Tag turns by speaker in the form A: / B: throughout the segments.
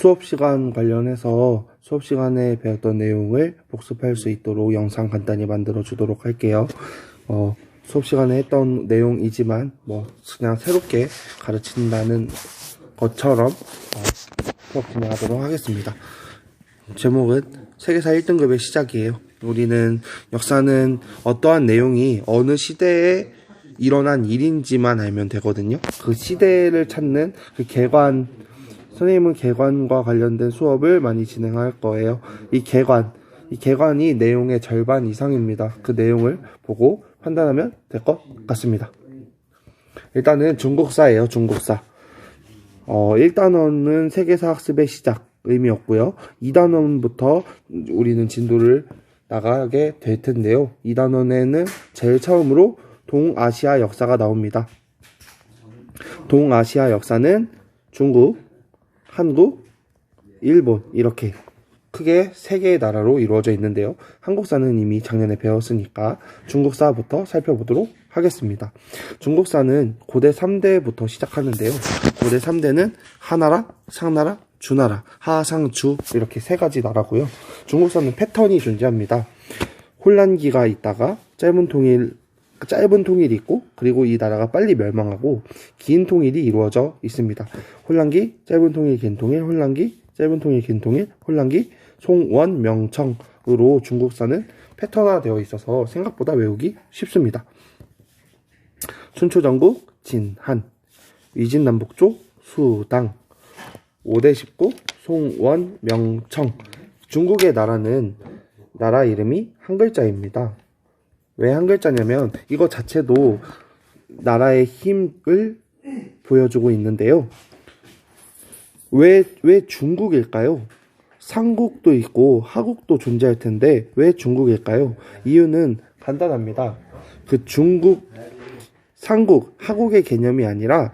A: 수업 시간 관련해서 수업 시간에 배웠던 내용을 복습할 수 있도록 영상 간단히 만들어 주도록 할게요. 수업 시간에 했던 내용이지만 그냥 새롭게 가르친다는 것처럼 수업 진행하도록 하겠습니다. 제목은 세계사 1등급의 시작이에요. 우리는 역사는 어떠한 내용이 어느 시대에 일어난 일인지만 알면 되거든요. 그 시대를 찾는 그 선생님은 개관과 관련된 수업을 많이 진행할 거예요. 이 개관이 내용의 절반 이상입니다. 그 내용을 보고 판단하면 될 것 같습니다. 일단은 중국사예요. 중국사. 1단원은 세계사 학습의 시작 의미였고요. 2단원부터 우리는 진도를 나가게 될 텐데요. 2단원에는 제일 처음으로 동아시아 역사가 나옵니다. 동아시아 역사는 중국, 한국, 일본 이렇게 크게 3개의 나라로 이루어져 있는데요. 한국사는 이미 작년에 배웠으니까 중국사부터 살펴보도록 하겠습니다. 중국사는 고대 3대부터 시작하는데요. 고대 3대는 하나라, 상나라, 주나라, 하상주 이렇게 3가지 나라고요. 중국사는 패턴이 존재합니다. 혼란기가 있다가 짧은 통일이 있고, 그리고 이 나라가 빨리 멸망하고 긴 통일이 이루어져 있습니다. 혼란기, 짧은 통일, 긴 통일, 혼란기, 짧은 통일, 긴 통일, 혼란기, 송원, 명청으로 중국사는 패턴화되어 있어서 생각보다 외우기 쉽습니다. 춘초전국, 진한, 위진남북조, 수당, 5대 19, 송원, 명청. 중국의 나라는 나라 이름이 한 글자입니다. 왜 한 글자냐면 이거 자체도 나라의 힘을 보여주고 있는데요. 왜 중국일까요? 상국도 있고 하국도 존재할 텐데 왜 중국일까요? 이유는 간단합니다. 그 중국, 상국, 하국의 개념이 아니라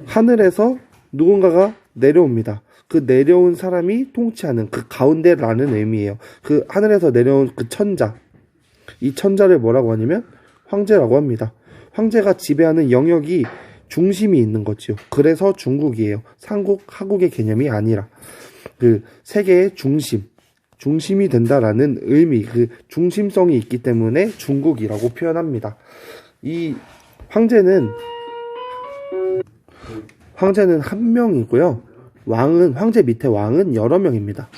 A: 하늘에서 누군가가 내려옵니다. 그 내려온 사람이 통치하는 그 가운데라는 의미예요. 그 하늘에서 내려온 그 천자, 이 천자를 뭐라고 하냐면 황제라고 합니다. 황제가 지배하는 영역이 중심이 있는 거지요. 그래서 중국이에요. 상국, 하국의 개념이 아니라 그 세계의 중심이 된다라는 의미, 그 중심성이 있기 때문에 중국이라고 표현합니다. 이 황제는 한 명이고요. 황제 밑에 왕은 여러 명입니다.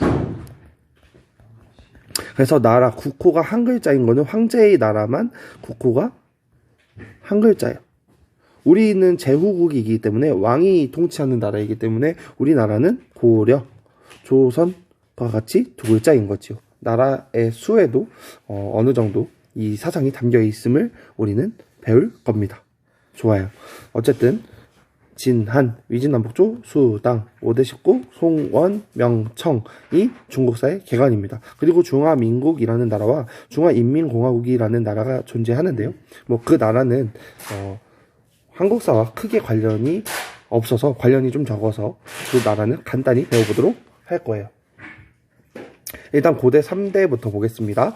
A: 그래서 국호가 한 글자인 거는 황제의 나라만 국호가 한 글자예요. 우리는 제후국이기 때문에 왕이 통치하는 나라이기 때문에 우리나라는 고려, 조선과 같이 2글자인 거지요. 나라의 수에도 어느 정도 이 사상이 담겨 있음을 우리는 배울 겁니다. 좋아요. 어쨌든 진한, 위진남북조, 수당, 5대 19, 송원, 명청이 중국사의 개관입니다. 그리고 중화민국이라는 나라와 중화인민공화국이라는 나라가 존재하는데요. 그 나라는 한국사와 크게 관련이 없어서, 관련이 좀 적어서 그 나라는 간단히 배워보도록 할 거예요. 일단 고대 3대부터 보겠습니다.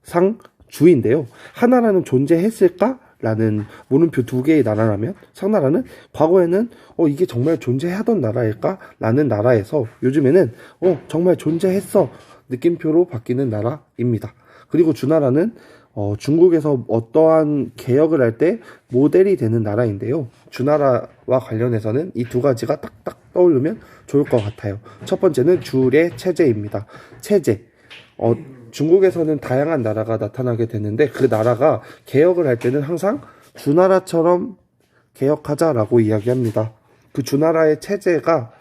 A: 하상주인데요. 하나라는 존재했을까? 라는 물음표 2개의 나라라면 상나라는 과거에는 이게 정말 존재하던 나라일까? 라는 나라에서 요즘에는 정말 존재했어 느낌표로 바뀌는 나라입니다. 그리고 주나라는 중국에서 어떠한 개혁을 할 때 모델이 되는 나라인데요. 주나라와 관련해서는 이 2가지가 딱딱 떠오르면 좋을 것 같아요. 첫 번째는 주례 체제입니다. 체제. 중국에서는 다양한 나라가 나타나게 되는데 그 나라가 개혁을 할 때는 항상 주나라처럼 개혁하자라고 이야기합니다. 그 주나라의 체제가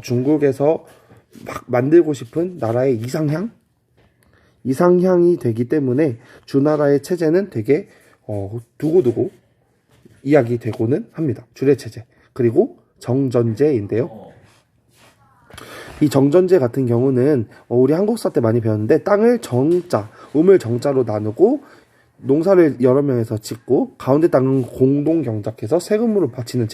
A: 중국에서 막 만들고 싶은 나라의 이상향이 되기 때문에 주나라의 체제는 되게 두고두고 이야기되고는 합니다. 주례체제. 그리고 정전제인데요. 이 정전제 같은 경우는 우리 한국사 때 많이 배웠는데 땅을 우물 정자로 나누고 농사를 여러 명에서 짓고 가운데 땅은 공동 경작해서 세금으로 바치는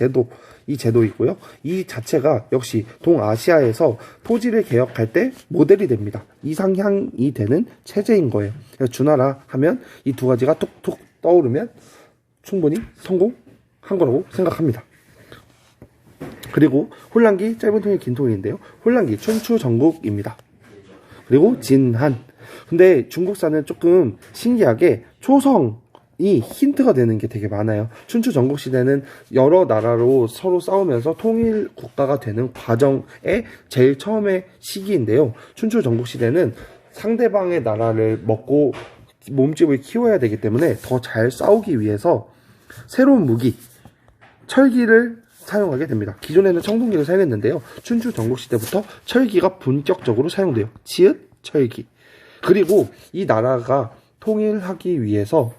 A: 이 제도이고요. 이 자체가 역시 동아시아에서 토지를 개혁할 때 모델이 됩니다. 이상향이 되는 체제인 거예요. 그래서 주나라 하면 이 2가지가 툭툭 떠오르면 충분히 성공한 거라고 생각합니다. 그리고 혼란기, 짧은 통일, 긴 통일인데요. 혼란기, 춘추 전국입니다. 그리고 진한. 근데 중국사는 조금 신기하게 초성이 힌트가 되는 게 되게 많아요. 춘추 전국 시대는 여러 나라로 서로 싸우면서 통일 국가가 되는 과정의 제일 처음의 시기인데요. 춘추 전국 시대는 상대방의 나라를 먹고 몸집을 키워야 되기 때문에 더 잘 싸우기 위해서 새로운 무기, 철기를 사용하게 됩니다. 기존에는 청동기를 사용했는데요. 춘추 전국 시대부터 철기가 본격적으로 사용돼요. 치읓, 철기. 그리고 이 나라가 통일하기 위해서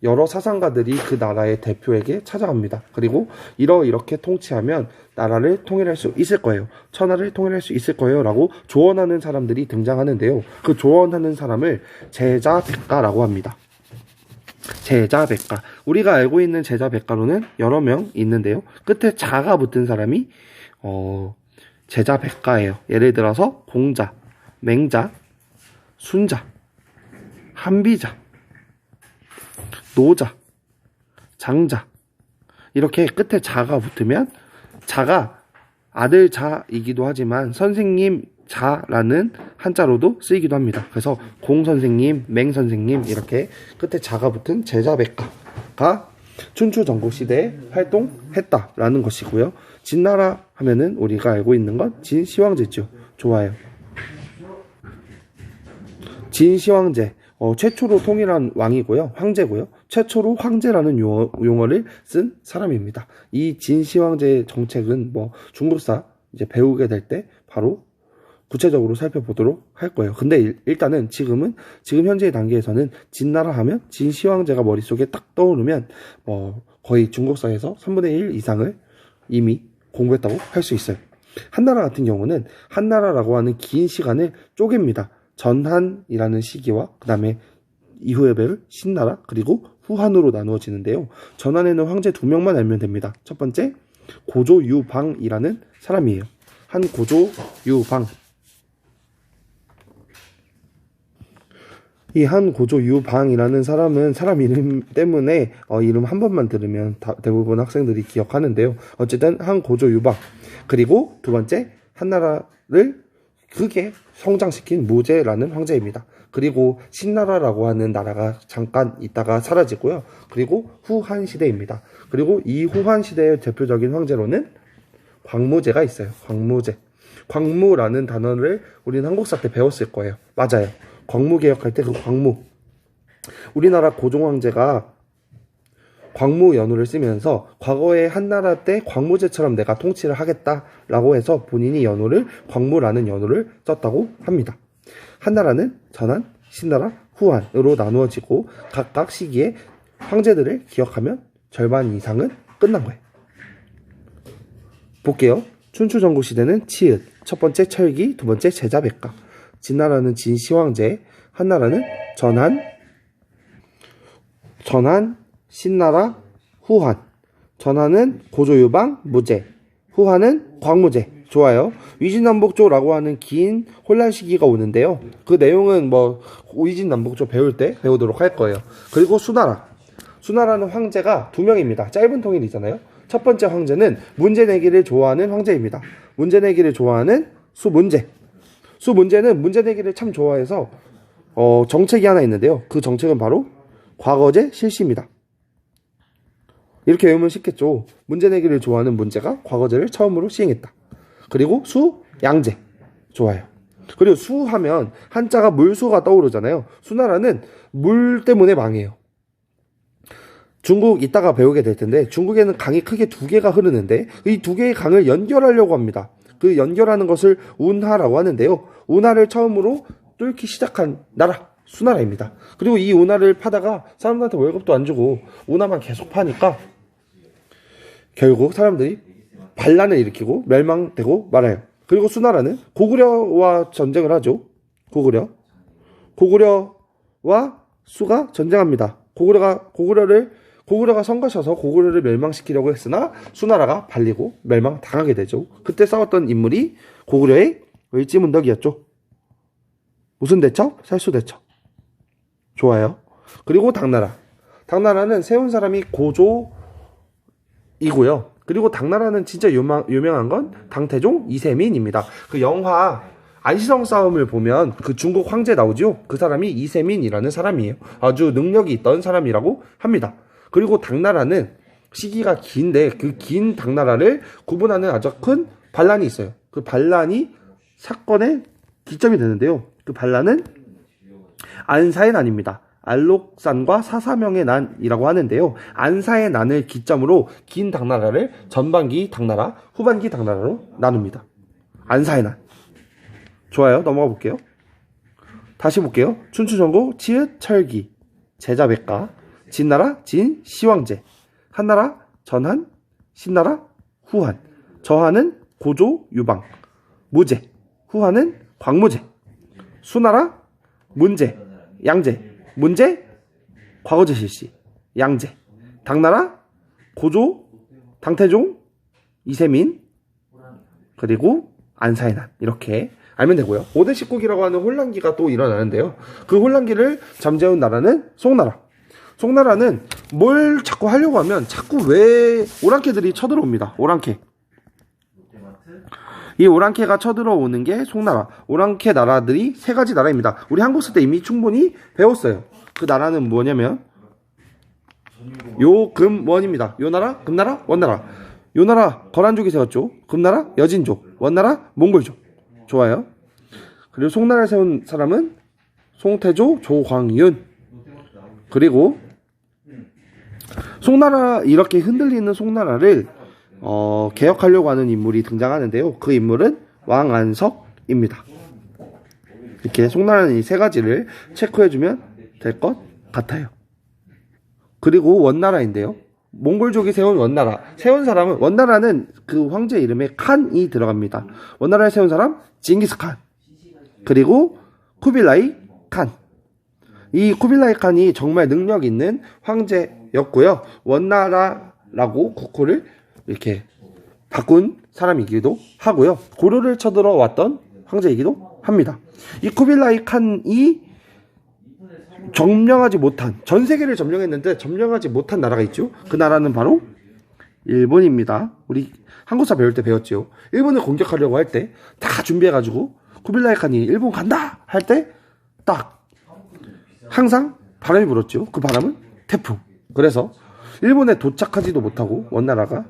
A: 여러 사상가들이 그 나라의 대표에게 찾아갑니다. 그리고 이렇게 통치하면 나라를 통일할 수 있을 거예요. 천하를 통일할 수 있을 거예요. 라고 조언하는 사람들이 등장하는데요. 그 조언하는 사람을 제자백가라고 합니다. 제자백가. 우리가 알고 있는 제자백가로는 여러 명 있는데요. 끝에 자가 붙은 사람이 제자백가예요. 예를 들어서 공자, 맹자, 순자, 한비자, 노자, 장자. 이렇게 끝에 자가 붙으면 자가 아들 자이기도 하지만 선생님 자라는 한자로도 쓰이기도 합니다. 그래서 공선생님, 맹선생님 이렇게 끝에 자가 붙은 제자백가가 춘추 전국 시대에 활동했다라는 것이고요. 진나라 하면은 우리가 알고 있는 건 진시황제죠. 좋아요. 진시황제, 최초로 통일한 왕이고요. 황제고요. 최초로 황제라는 용어를 쓴 사람입니다. 이 진시황제의 정책은 중국사 이제 배우게 될 때 바로 구체적으로 살펴보도록 할 거예요. 근데 일단은 지금 현재의 단계에서는 진나라 하면 진시황제가 머릿속에 딱 떠오르면 거의 중국사에서 3분의 1 이상을 이미 공부했다고 할 수 있어요. 한나라 같은 경우는 한나라라고 하는 긴 시간을 쪼갭니다. 전한이라는 시기와 그 다음에 이후에 배울 신나라 그리고 후한으로 나누어지는데요. 전한에는 황제 2명만 알면 됩니다. 첫 번째 고조유방이라는 사람이에요. 한 고조유방. 이 한 고조유방이라는 사람은 사람 이름 때문에 이름 한 번만 들으면 대부분 학생들이 기억하는데요. 어쨌든 한 고조유방. 그리고 두 번째 한나라를 크게 성장시킨 무제라는 황제입니다. 그리고 신나라라고 하는 나라가 잠깐 있다가 사라지고요. 그리고 후한 시대입니다. 그리고 이 후한 시대의 대표적인 황제로는 광무제가 있어요. 광무제. 광무라는 단어를 우리는 한국사 때 배웠을 거예요. 맞아요. 광무개혁할 때 그 광무. 우리나라 고종황제가 광무연호를 쓰면서 과거의 한나라 때 광무제처럼 내가 통치를 하겠다라고 해서 본인이 연호를 광무라는 연호를 썼다고 합니다. 한나라는 전한, 신나라, 후한으로 나누어지고 각각 시기에 황제들을 기억하면 절반 이상은 끝난 거예요. 볼게요. 춘추 전국 시대는 치읓, 첫 번째 철기, 두 번째 제자백가. 진나라는 진시황제, 한나라는 전한, 신나라, 후한. 전한은 고조유방, 무제. 후한은 광무제. 좋아요. 위진남북조라고 하는 긴 혼란 시기가 오는데요. 그 내용은 위진남북조 배울 때 배우도록 할 거예요. 그리고 수나라. 수나라는 황제가 2명입니다. 짧은 통일이잖아요. 첫 번째 황제는 문제 내기를 좋아하는 황제입니다. 문제 내기를 좋아하는 수문제. 수문제는 문제 내기를 참 좋아해서 정책이 하나 있는데요. 그 정책은 바로 과거제 실시입니다. 이렇게 외우면 쉽겠죠. 문제 내기를 좋아하는 문제가 과거제를 처음으로 시행했다. 그리고 수양제. 좋아요. 그리고 수하면 한자가 물수가 떠오르잖아요. 수나라는 물 때문에 망해요. 중국 이따가 배우게 될 텐데 중국에는 강이 크게 2개가 흐르는데 이 2개의 강을 연결하려고 합니다. 그 연결하는 것을 운하라고 하는데요. 운하를 처음으로 뚫기 시작한 나라 수나라입니다. 그리고 이 운하를 파다가 사람들한테 월급도 안 주고 운하만 계속 파니까 결국 사람들이 반란을 일으키고 멸망되고 말아요. 그리고 수나라는 고구려와 전쟁을 하죠. 고구려와 수가 전쟁합니다. 고구려가 성가셔서 고구려를 멸망시키려고 했으나 수나라가 발리고 멸망당하게 되죠. 그때 싸웠던 인물이 고구려의 을지문덕이었죠. 무슨 대첩? 살수대첩. 좋아요. 그리고 당나라. 당나라는 세운 사람이 고조이고요. 그리고 당나라는 진짜 유명한 건 당태종 이세민입니다. 그 영화 안시성 싸움을 보면 그 중국 황제 나오죠. 그 사람이 이세민이라는 사람이에요. 아주 능력이 있던 사람이라고 합니다. 그리고 당나라는 시기가 긴데 그 긴 당나라를 구분하는 아주 큰 반란이 있어요. 그 반란이 사건의 기점이 되는데요. 그 반란은 안사의 난입니다. 알록산과 사사명의 난이라고 하는데요. 안사의 난을 기점으로 긴 당나라를 전반기 당나라, 후반기 당나라로 나눕니다. 안사의 난. 좋아요. 넘어가 볼게요. 다시 볼게요. 춘추전국 치읓 철기 제자백가 진나라 진 시황제 한나라 전한 신나라 후한 저한은 고조 유방 무제 후한은 광무제 수나라 문제 양제 문제 과거제 실시 양제 당나라 고조 당태종 이세민 그리고 안사의 난 이렇게 알면 되고요. 5대 19기라고 하는 혼란기가 또 일어나는데요. 그 혼란기를 잠재운 나라는 송나라. 송나라는 뭘 자꾸 하려고 하면 자꾸 왜 오랑캐들이 쳐들어옵니다. 오랑캐. 이 오랑캐가 쳐들어오는 게 송나라. 오랑캐 나라들이 세 가지 나라입니다. 우리 한국 쓸 때 이미 충분히 배웠어요. 그 나라는 뭐냐면 요금원입니다. 요나라, 금나라, 원나라. 요나라 거란족이 세웠죠. 금나라 여진족, 원나라 몽골족. 좋아요. 그리고 송나라를 세운 사람은 송태조 조광윤. 그리고 송나라 이렇게 흔들리는 송나라를 개혁하려고 하는 인물이 등장하는데요. 그 인물은 왕안석입니다. 이렇게 송나라는 이 세 가지를 체크해주면 될 것 같아요. 그리고 원나라인데요. 몽골족이 세운 원나라. 세운 사람은 원나라는 그 황제 이름에 칸이 들어갑니다. 원나라를 세운 사람 징기스칸. 그리고 쿠빌라이 칸. 이 쿠빌라이 칸이 정말 능력 있는 황제였고요. 원나라라고 국호를 이렇게 바꾼 사람이기도 하고요. 고려를 쳐들어왔던 황제이기도 합니다. 이 쿠빌라이 칸이 점령하지 못한, 전 세계를 점령했는데 점령하지 못한 나라가 있죠. 그 나라는 바로 일본입니다. 우리 한국사 배울 때 배웠죠. 일본을 공격하려고 할 때 다 준비해가지고 쿠빌라이 칸이 일본 간다 할 때 딱 항상 바람이 불었죠. 그 바람은 태풍. 그래서 일본에 도착하지도 못하고 원나라가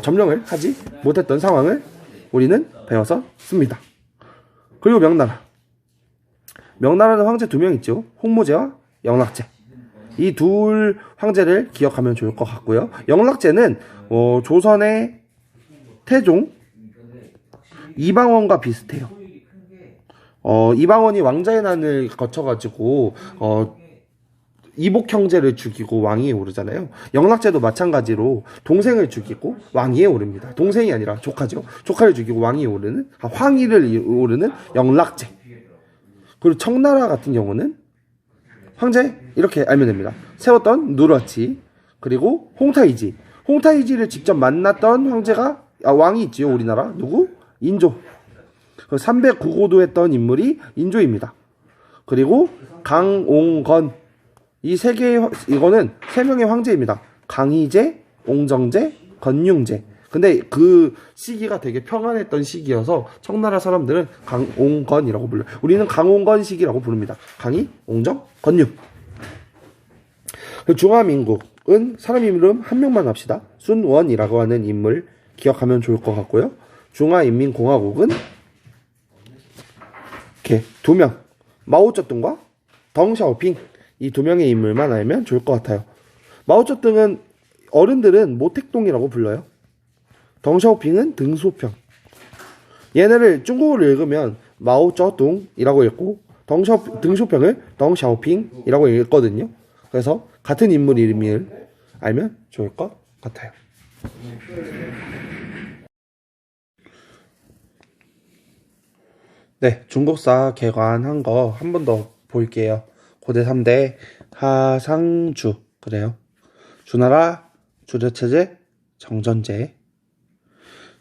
A: 점령을 하지 못했던 상황을 우리는 배워서 씁니다. 그리고 명나라. 명나라는 황제 2명 있죠. 홍무제와 영락제. 이 둘 황제를 기억하면 좋을 것 같고요. 영락제는 조선의 태종 이방원과 비슷해요. 이방원이 왕자의 난을 거쳐가지고 이복 형제를 죽이고 왕위에 오르잖아요. 영락제도 마찬가지로 동생을 죽이고 왕위에 오릅니다. 동생이 아니라 조카죠. 조카를 죽이고 왕위에 오르는 황위를 오르는 영락제. 그리고 청나라 같은 경우는 황제 이렇게 알면 됩니다. 세웠던 누르하치 그리고 홍타이지. 홍타이지를 직접 만났던 황제가 왕이 있지요. 우리나라 누구? 인조. 309고도 했던 인물이 인조입니다. 그리고 강옹건. 이 세 개의 이거는 세 명의 황제입니다. 강희제, 옹정제, 건융제. 근데 그 시기가 되게 평안했던 시기여서 청나라 사람들은 강옹건이라고 불러요. 우리는 강옹건 시기라고 부릅니다. 강희, 옹정, 건융. 중화민국은 사람 이름 한 명만 합시다. 순원이라고 하는 인물 기억하면 좋을 것 같고요. 중화인민공화국은 이렇게 2명. 마오쩌둥과 덩샤오핑. 이 2명의 인물만 알면 좋을 것 같아요. 마오쩌둥은 어른들은 모택동이라고 불러요. 덩샤오핑은 등소평. 얘네를 중국어로 읽으면 마오쩌둥이라고 읽고 등소평을 덩샤오핑이라고 읽거든요. 그래서 같은 인물 이름을 알면 좋을 것 같아요. 네, 중국사 개관한 거 한 번 더 볼게요. 고대 3대 하상주. 그래요. 주나라, 주려체제, 정전제.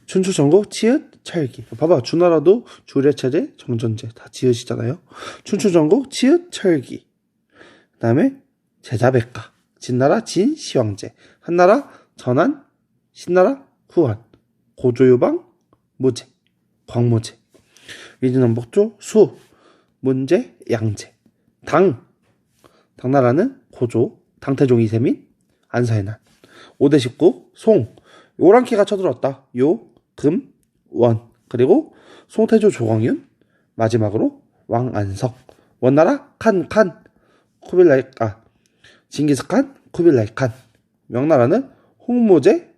A: 춘추전국 치읓 철기. 봐봐, 주나라도 주려체제, 정전제 다 지읒이잖아요. 춘추전국 치읓 철기. 그 다음에 제자백가. 진나라 진 시황제. 한나라 전한 신나라 후한, 고조유방 무제, 광무제, 위진원복조 수, 문제 양제, 당나라는 고조, 당태종 이세민, 안사의 난, 5대 19 송, 오랑캐가 쳐들어왔다. 요, 금, 원, 그리고 송태조 조광윤, 마지막으로 왕안석, 원나라 칸, 징기스칸, 쿠빌라이 칸, 명나라는 홍모제,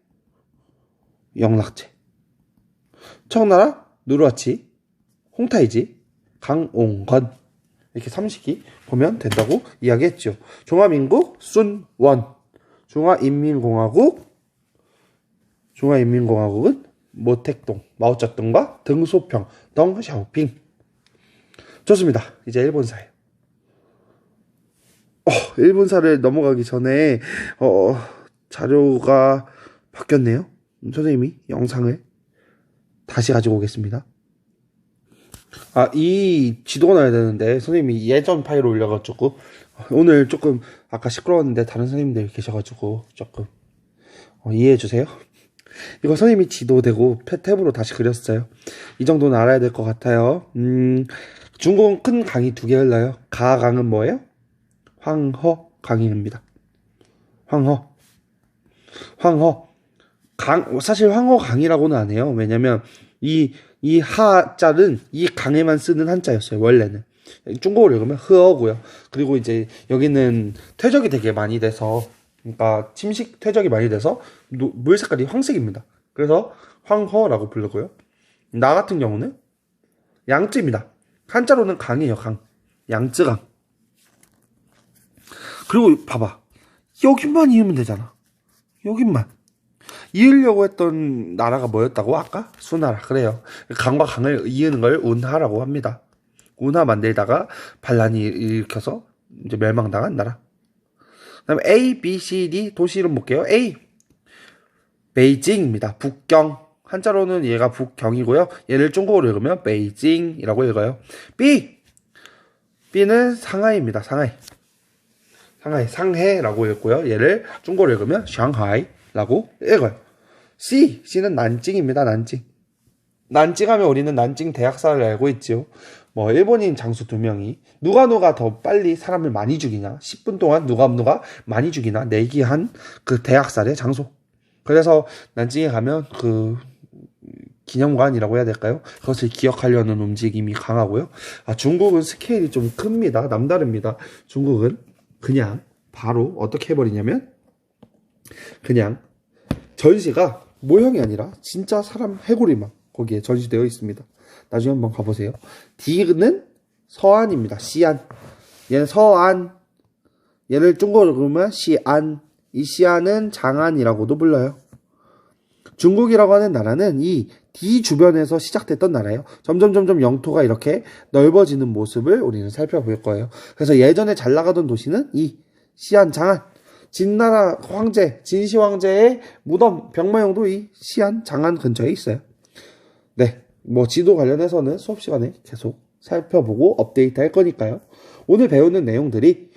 A: 영락제, 청나라 누르하치, 홍타이지, 강옹건, 이렇게 3식이 보면 된다고 이야기했죠. 중화민국 순원, 중화인민공화국은 모택동, 마오쩌둥과 등소평, 덩샤오핑. 좋습니다. 이제 일본사예요. 일본사를 넘어가기 전에 자료가 바뀌었네요. 선생님이 영상을 다시 가지고 오겠습니다. 이 지도가 나야 되는데 선생님이 예전 파일을 올려가지고 오늘 조금 아까 시끄러웠는데 다른 선생님들 계셔가지고 조금 이해해주세요. 이거 선생님이 지도되고 탭으로 다시 그렸어요. 이 정도는 알아야 될 것 같아요. 중국은 큰 강이 2개 흘러요. 가강은 뭐예요? 황허 강입니다. 황허 강, 사실 황허 강이라고는 안 해요. 왜냐면 이 하자는 이 강에만 쓰는 한자였어요. 원래는 중국어로 읽으면 흐어고요. 그리고 이제 여기는 퇴적이 되게 많이 돼서, 그러니까 침식 퇴적이 많이 돼서 물 색깔이 황색입니다. 그래서 황허라고 부르고요. 나 같은 경우는 양쯔입니다. 한자로는 강이에요. 강, 양쯔강. 그리고 봐봐, 여기만 이으면 되잖아. 여기만 이으려고 했던 나라가 뭐였다고? 아까? 수나라. 그래요. 강과 강을 이으는 걸 운하라고 합니다. 운하 만들다가 반란이 일으켜서 이제 멸망당한 나라. 그 다음에 A, B, C, D 도시 이름 볼게요. A, 베이징입니다. 북경. 한자로는 얘가 북경이고요. 얘를 중국어로 읽으면 베이징이라고 읽어요. B, B는 상하이입니다. 상해라고 읽고요. 얘를 중국어로 읽으면 상하이라고 읽어요. C는 난징입니다. 난징하면 우리는 난징 대학살을 알고 있지요. 일본인 장수 2명이 누가 더 빨리 사람을 많이 죽이냐, 10분 동안 누가 많이 죽이나 내기한 그 대학살의 장소. 그래서 난징에 가면 그 기념관이라고 해야 될까요? 그것을 기억하려는 움직임이 강하고요. 중국은 스케일이 좀 큽니다. 남다릅니다. 중국은 그냥 바로 어떻게 해버리냐면, 그냥 전시가 모형이 아니라 진짜 사람 해골이만 거기에 전시되어 있습니다. 나중에 한번 가보세요. D는 서안입니다. 시안. 얘는 서안. 얘를 중국어로 그러면 시안. 이 시안은 장안이라고도 불러요. 중국이라고 하는 나라는 이 D 주변에서 시작됐던 나라예요. 점점 영토가 이렇게 넓어지는 모습을 우리는 살펴볼 거예요. 그래서 예전에 잘 나가던 도시는 이 시안, 장안. 진나라 황제, 진시 황제의 무덤, 병마용도 이 시안, 장안 근처에 있어요. 네, 지도 관련해서는 수업 시간에 계속 살펴보고 업데이트 할 거니까요. 오늘 배우는 내용들이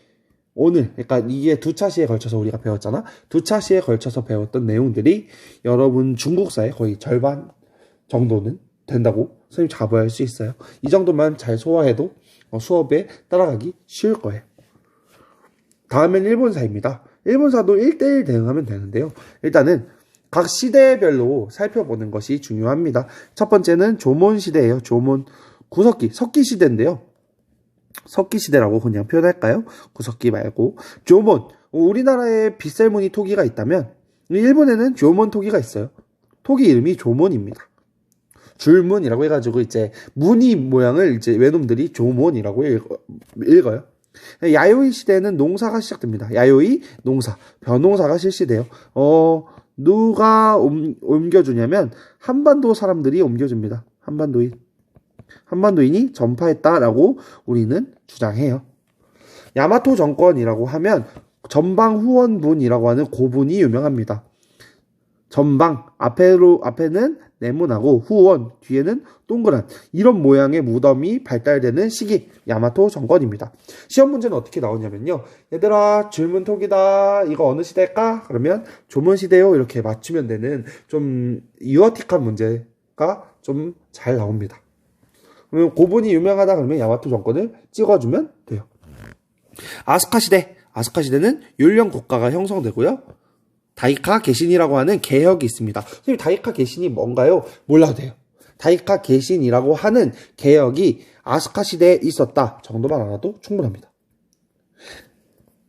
A: 그러니까 이게 2차시에 걸쳐서 우리가 배웠잖아. 2차시에 걸쳐서 배웠던 내용들이 여러분 중국사의 거의 절반 정도는 된다고 선생님 자부할 수 있어요. 이 정도만 잘 소화해도 수업에 따라가기 쉬울 거예요. 다음엔 일본사입니다. 일본사도 1대1 대응하면 되는데요. 일단은 각 시대별로 살펴보는 것이 중요합니다. 첫 번째는 조몬 시대예요. 조몬. 석기 시대인데요. 석기 시대라고 그냥 표현할까요? 구석기 말고 조몬. 우리나라에 빗셀무늬 토기가 있다면 일본에는 조몬 토기가 있어요. 토기 이름이 조몬입니다. 줄문이라고 해가지고 이제 무늬 모양을 이제 외놈들이 조몬이라고 읽어요. 야요이 시대에는 농사가 시작됩니다. 야요이 농사, 벼농사가 실시돼요. 누가 옮겨주냐면 한반도 사람들이 옮겨줍니다. 한반도인이 전파했다라고 우리는 주장해요. 야마토 정권이라고 하면 전방후원분이라고 하는 고분이 유명합니다. 전방, 앞에는 네모나고 후원, 뒤에는 동그란 이런 모양의 무덤이 발달되는 시기 야마토 정권입니다. 시험 문제는 어떻게 나오냐면요. 얘들아 질문톡이다. 이거 어느 시대일까? 그러면 조선시대요. 이렇게 맞추면 되는 좀 유어틱한 문제가 좀 잘 나옵니다. 그러면 고분이 유명하다 그러면 야마토 정권을 찍어주면 돼요. 아스카 시대. 아스카 시대는 율령 국가가 형성되고요. 다이카 개신이라고 하는 개혁이 있습니다. 선생님 다이카 개신이 뭔가요? 몰라도 돼요. 다이카 개신이라고 하는 개혁이 아스카 시대에 있었다 정도만 알아도 충분합니다.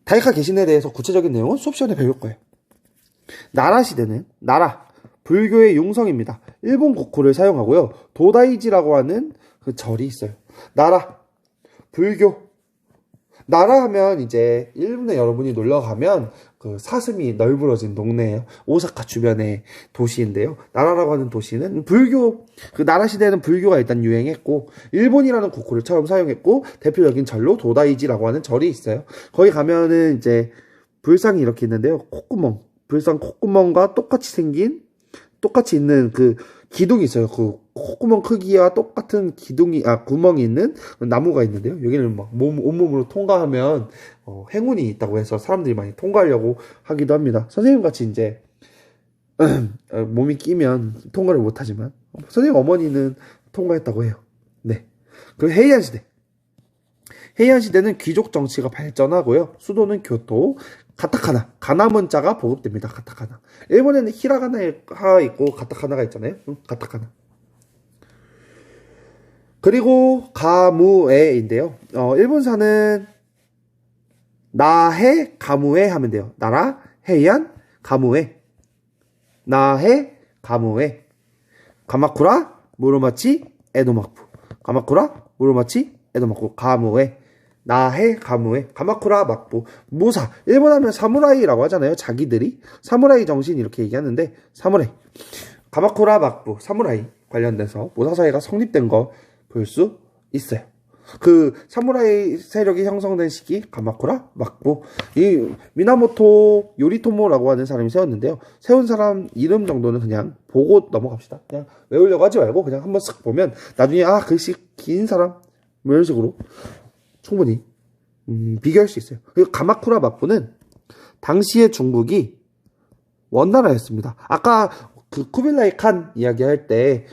A: 다이카 개신에 대해서 구체적인 내용은 수업 시간에 배울 거예요. 나라 시대는 불교의 용성입니다. 일본 국호를 사용하고요. 도다이지라고 하는 그 절이 있어요. 불교. 나라 하면 이제 일본에 여러분이 놀러 가면 그 사슴이 널브러진 동네예요. 오사카 주변의 도시인데요. 나라라고 하는 도시는 불교, 그 나라 시대에는 불교가 일단 유행했고 일본이라는 국호를 처음 사용했고 대표적인 절로 도다이지라고 하는 절이 있어요. 거기 가면은 이제 불상이 이렇게 있는데요. 불상 콧구멍과 똑같이 있는 그 기둥이 있어요. 그 콧구멍 크기와 똑같은 구멍이 있는 나무가 있는데요. 여기는 막 온몸으로 통과하면 행운이 있다고 해서 사람들이 많이 통과하려고 하기도 합니다. 선생님 같이 이제 몸이 끼면 통과를 못하지만 선생님 어머니는 통과했다고 해요. 네. 그리고 헤이안 시대. 헤이안 시대는 귀족 정치가 발전하고요. 수도는 교토, 가나 문자가 보급됩니다. 가타카나. 일본에는 히라가나가 있고 가타카나가 있잖아요. 가타카나. 그리고 가무에인데요. 일본사는 나해 가무에 하면 돼요. 나라 헤이안 가무에. 나해 가무에. 가마쿠라 무로마치 에도마쿠. 가마쿠라 무로마치 에도마쿠. 가무에. 나해 가무에. 가마쿠라 막부. 모사. 일본 하면 사무라이라고 하잖아요. 자기들이 사무라이 정신 이렇게 얘기하는데 사무라이. 가마쿠라 막부. 사무라이 관련돼서 모사사회가 성립된 거 볼 수 있어요. 그 사무라이 세력이 형성된 시기 가마쿠라 막부. 이 미나모토 요리토모라고 하는 사람이 세웠는데요. 세운 사람 이름 정도는 그냥 보고 넘어갑시다. 그냥 외우려고 하지 말고 그냥 한번 쓱 보면 나중에 글씨 긴 사람 뭐 이런 식으로 충분히 비교할 수 있어요. 그리고 가마쿠라 막부는 당시의 중국이 원나라였습니다. 아까 그 쿠빌라이 칸 이야기할 때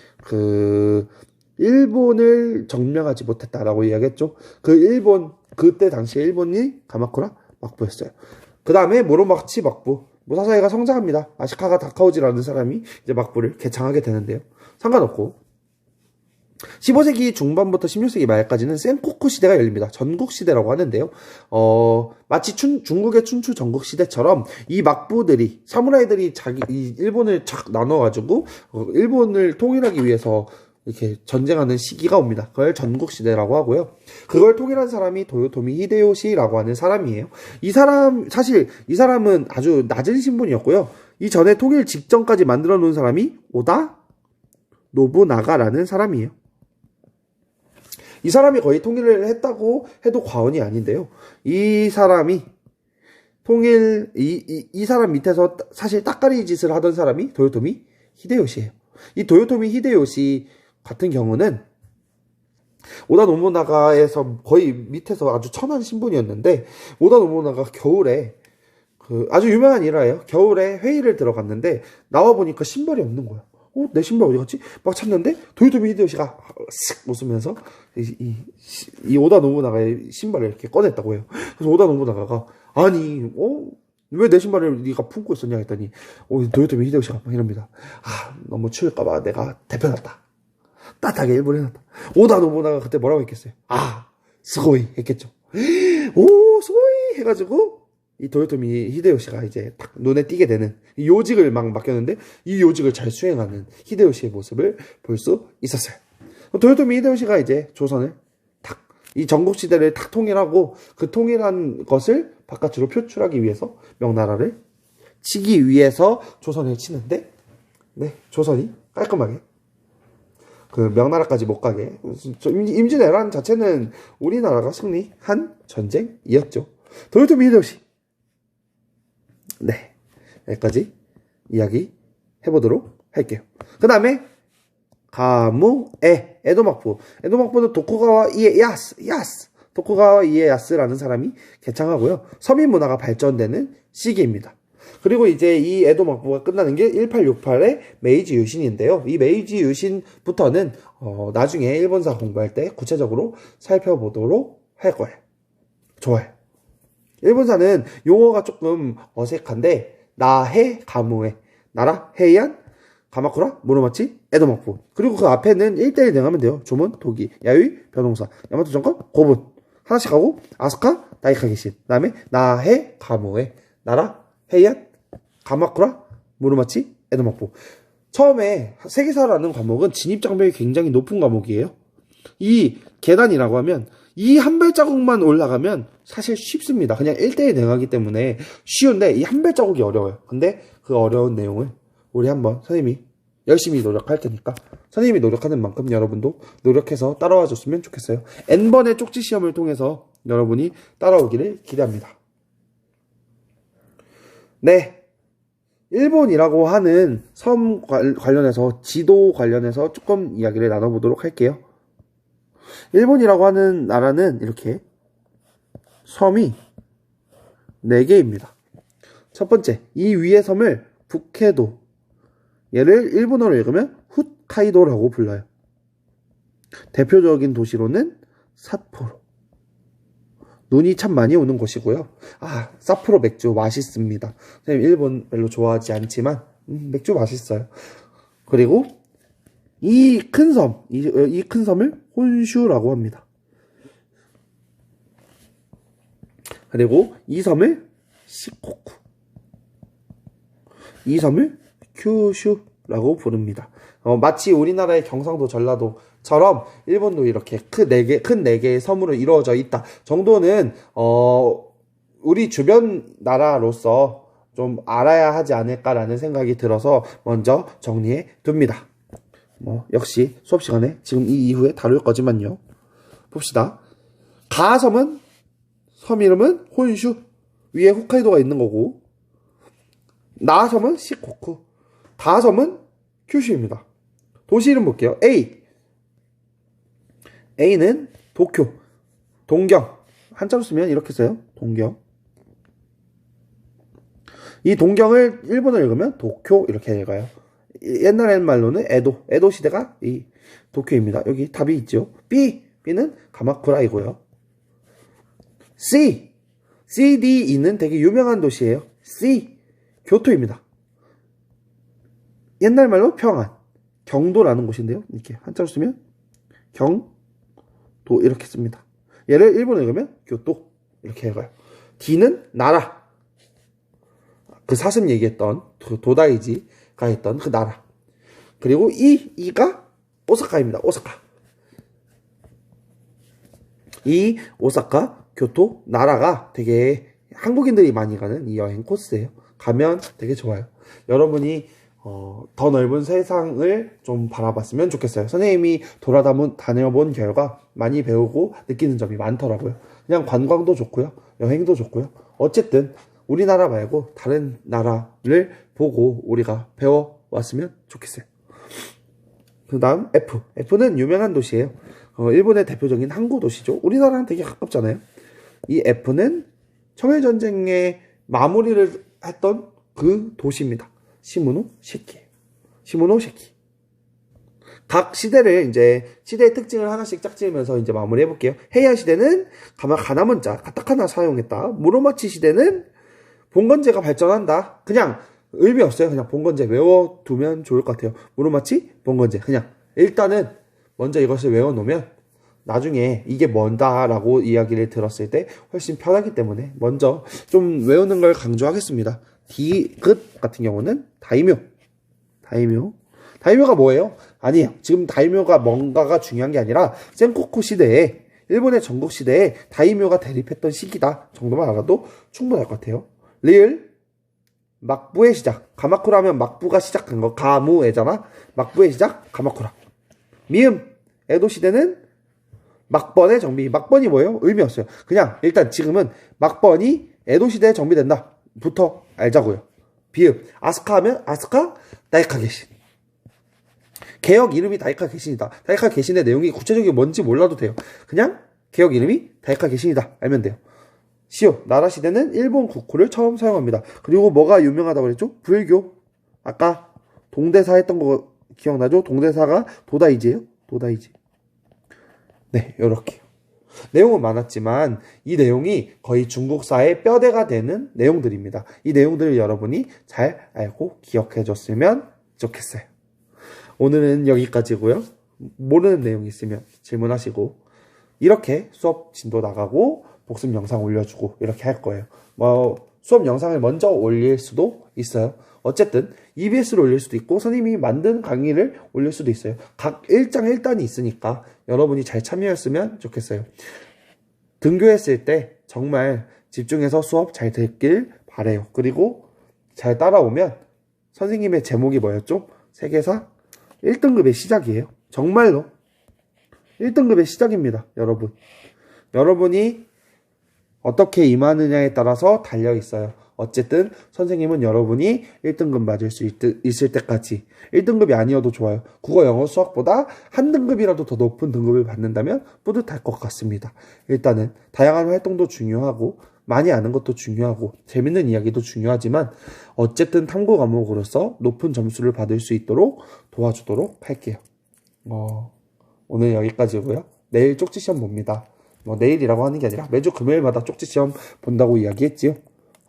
A: 일본을 점령하지 못했다라고 이야기했죠. 그때 당시에 일본이 가마쿠라 막부였어요. 그 다음에 무로마치 막부. 무사사이가 성장합니다. 아시카가 다카오지라는 사람이 이제 막부를 개창하게 되는데요. 상관없고 15세기 중반부터 16세기 말까지는 센코쿠 시대가 열립니다. 전국 시대라고 하는데요. 마치 중국의 춘추 전국 시대처럼 이 막부들이 사무라이들이 이 일본을 착 나눠가지고 일본을 통일하기 위해서 이렇게 전쟁하는 시기가 옵니다. 그걸 전국 시대라고 하고요. 그걸 통일한 사람이 도요토미 히데요시라고 하는 사람이에요. 사실 이 사람은 아주 낮은 신분이었고요. 이 전에 통일 직전까지 만들어 놓은 사람이 오다 노부나가라는 사람이에요. 이 사람이 거의 통일을 했다고 해도 과언이 아닌데요. 이 사람이 이 사람 밑에서 사실 따까리 짓을 하던 사람이 도요토미 히데요시예요. 이 도요토미 히데요시 같은 경우는 오다 노부나가에서 거의 밑에서 아주 천한 신분이었는데 오다 노부나가 겨울에 아주 유명한 일화예요. 겨울에 회의를 들어갔는데 나와 보니까 신발이 없는 거야. 내 신발 어디 갔지? 막 찾는데 도요토미 히데요시가 쓱 웃으면서 이 오다 노부나가의 신발을 이렇게 꺼냈다고 해요. 그래서 오다 노부나가가 아니 왜 내 신발을 네가 품고 있었냐 했더니 도요토미 히데요시가 막 이럽니다. 너무 추울까봐 내가 데펴놨다. 따뜻하게 일본에 해놨다. 오다 노부나가 그때 뭐라고 했겠어요? 스고이 했겠죠. 오 스고이 해가지고 이 도요토미 히데요시가 이제 딱 눈에 띄게 되는 이 요직을 막 맡겼는데 이 요직을 잘 수행하는 히데요시의 모습을 볼 수 있었어요. 도요토미 히데요시가 이제 조선을 이 전국시대를 탁 통일하고 그 통일한 것을 바깥으로 표출하기 위해서 명나라를 치기 위해서 조선을 치는데 조선이 깔끔하게 그 명나라까지 못 가게 임진왜란 자체는 우리나라가 승리한 전쟁이었죠. 도요토미 히데요시 여기까지 이야기 해보도록 할게요. 그 다음에 가무에 에도막부. 에도막부는 도쿠가와 이에야스. 도쿠가와 이에야스라는 사람이 개창하고요. 서민 문화가 발전되는 시기입니다. 그리고 이제 이 에도막부가 끝나는 게 1868의 메이지 유신인데요. 이 메이지 유신부터는 나중에 일본사 공부할 때 구체적으로 살펴보도록 할 거예요. 좋아요. 일본사는 용어가 조금 어색한데 나해, 가무에, 나라, 헤이안, 가마쿠라, 모노마치, 에도막부. 그리고 그 앞에는 1대1 대응하면 돼요. 조문, 도기, 야유이, 변동사, 야마토 정권, 고분. 하나씩 하고 아스카, 다이카게신. 그 다음에 나해, 가무에, 나라, 헤이안, 가마쿠라, 모노마치, 에도막부. 처음에 세계사라는 과목은 진입장벽이 굉장히 높은 과목이에요. 이 계단이라고 하면 이 한 발자국만 올라가면 사실 쉽습니다. 그냥 1대1 대응하기 때문에 쉬운데 이 한 발자국이 어려워요. 근데 그 어려운 내용을 우리 한번 선생님이 열심히 노력할 테니까 선생님이 노력하는 만큼 여러분도 노력해서 따라와 줬으면 좋겠어요. N번의 쪽지 시험을 통해서 여러분이 따라오기를 기대합니다. 네. 일본이라고 하는 섬 관련해서 지도 관련해서 조금 이야기를 나눠보도록 할게요. 일본이라고 하는 나라는 이렇게 섬이 4개입니다. 첫 번째, 이 위의 섬을 북해도, 얘를 일본어로 읽으면 홋카이도라고 불러요. 대표적인 도시로는 삿포로. 눈이 참 많이 오는 곳이고요. 삿포로 맥주 맛있습니다. 선생님 일본 별로 좋아하지 않지만 맥주 맛있어요. 그리고 이 큰 섬, 이 큰 섬을 혼슈라고 합니다. 그리고 이 섬을 시코쿠, 이 섬을 큐슈라고 부릅니다. 마치 우리나라의 경상도, 전라도처럼 일본도 이렇게 큰 4개의 섬으로 이루어져 있다 정도는 우리 주변 나라로서 좀 알아야 하지 않을까라는 생각이 들어서 먼저 정리해 둡니다. 역시 수업 시간에 지금 이 이후에 다룰 거지만요. 봅시다. 가섬은 섬 이름은 혼슈, 위에 홋카이도가 있는 거고, 나섬은 시코쿠, 다섬은 큐슈입니다. 도시 이름 볼게요. A는 도쿄, 동경. 한자로 쓰면 이렇게 써요. 동경. 이 동경을 일본어로 읽으면 도쿄 이렇게 읽어요. 옛날 말로는 에도 시대가 이 도쿄입니다. 여기 답이 있죠. B는 가마쿠라이고요. CDE는 되게 유명한 도시예요. 교토입니다. 옛날 말로 평안, 경도라는 곳인데요. 이렇게 한자로 쓰면 경도 이렇게 씁니다. 얘를 일본어로 읽으면 교토 이렇게 읽어요. D는 나라, 그 사슴 얘기했던 도다이지가 했던 그 나라. 그리고 E가 오사카입니다. 이 오사카, 교토, 나라가 되게 한국인들이 많이 가는 이 여행 코스예요. 가면 되게 좋아요. 여러분이 더 넓은 세상을 좀 바라봤으면 좋겠어요. 선생님이 다녀본 결과 많이 배우고 느끼는 점이 많더라고요. 그냥 관광도 좋고요. 여행도 좋고요. 어쨌든 우리나라 말고 다른 나라를 보고 우리가 배워왔으면 좋겠어요. 그 다음 F는 유명한 도시예요. 일본의 대표적인 항구 도시죠. 우리나라랑 되게 가깝잖아요. 이 F는 청일전쟁의 마무리를 했던 그 도시입니다. 시모노세키. 각 시대를 이제 시대의 특징을 하나씩 짝지으면서 이제 마무리해 볼게요. 헤이안 시대는 가나문자, 가타카나 사용했다. 무로마치 시대는 봉건제가 발전한다. 그냥 의미 없어요. 그냥 봉건제 외워두면 좋을 것 같아요. 무로마치, 봉건제. 그냥 일단은 먼저 이것을 외워놓으면 나중에 이게 뭔다라고 이야기를 들었을 때 훨씬 편하기 때문에 먼저 좀 외우는 걸 강조하겠습니다. 디귿 같은 경우는 다이묘가 뭐예요? 아니에요. 지금 다이묘가 뭔가가 중요한 게 아니라 센코쿠 시대에, 일본의 전국 시대에 다이묘가 대립했던 시기다 정도만 알아도 충분할 것 같아요. 리을, 막부의 시작. 가마쿠라 하면 막부가 시작한 거. 가무에잖아. 막부의 시작, 가마쿠라. 미음, 에도 시대는 막번의 정비. 막번이 뭐예요? 의미 없어요. 그냥 일단 지금은 막번이 에도 시대에 정비된다 부터 알자고요. 비읍, 아스카 하면 아스카, 다이카게신. 개혁 이름이 다이카 개신이다. 다이카 개신의 내용이 구체적인 뭔지 몰라도 돼요. 그냥 개혁 이름이 다이카 개신이다. 알면 돼요. 시오, 나라 시대는 일본 국호를 처음 사용합니다. 그리고 뭐가 유명하다고 그랬죠? 불교. 아까 동대사 했던 거 기억나죠? 동대사가 도다이지예요. 도다이지. 네, 요렇게요. 내용은 많았지만 이 내용이 거의 중국사의 뼈대가 되는 내용들입니다. 이 내용들을 여러분이 잘 알고 기억해 줬으면 좋겠어요. 오늘은 여기까지고요. 모르는 내용 있으면 질문하시고 이렇게 수업 진도 나가고 복습 영상 올려주고 이렇게 할 거예요. 수업 영상을 먼저 올릴 수도 있어요. 어쨌든 EBS로 올릴 수도 있고 선생님이 만든 강의를 올릴 수도 있어요. 각 1장 1단이 있으니까 여러분이 잘 참여했으면 좋겠어요. 등교했을 때 정말 집중해서 수업 잘 듣길 바래요. 그리고 잘 따라오면 선생님의 제목이 뭐였죠? 세계사 1등급의 시작이에요. 정말로 1등급의 시작입니다. 여러분. 여러분이 어떻게 임하느냐에 따라서 달려있어요. 어쨌든 선생님은 여러분이 1등급 맞을 수 있을 때까지 1등급이 아니어도 좋아요. 국어, 영어, 수학보다 한 등급이라도 더 높은 등급을 받는다면 뿌듯할 것 같습니다. 일단은 다양한 활동도 중요하고 많이 아는 것도 중요하고 재밌는 이야기도 중요하지만 어쨌든 탐구 과목으로서 높은 점수를 받을 수 있도록 도와주도록 할게요. 오늘 여기까지고요. 내일 쪽지 시험 봅니다. 내일이라고 하는 게 아니라 매주 금요일마다 쪽지 시험 본다고 이야기했지요.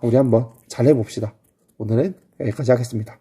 A: 우리 한번 잘 해봅시다. 오늘은 여기까지 하겠습니다.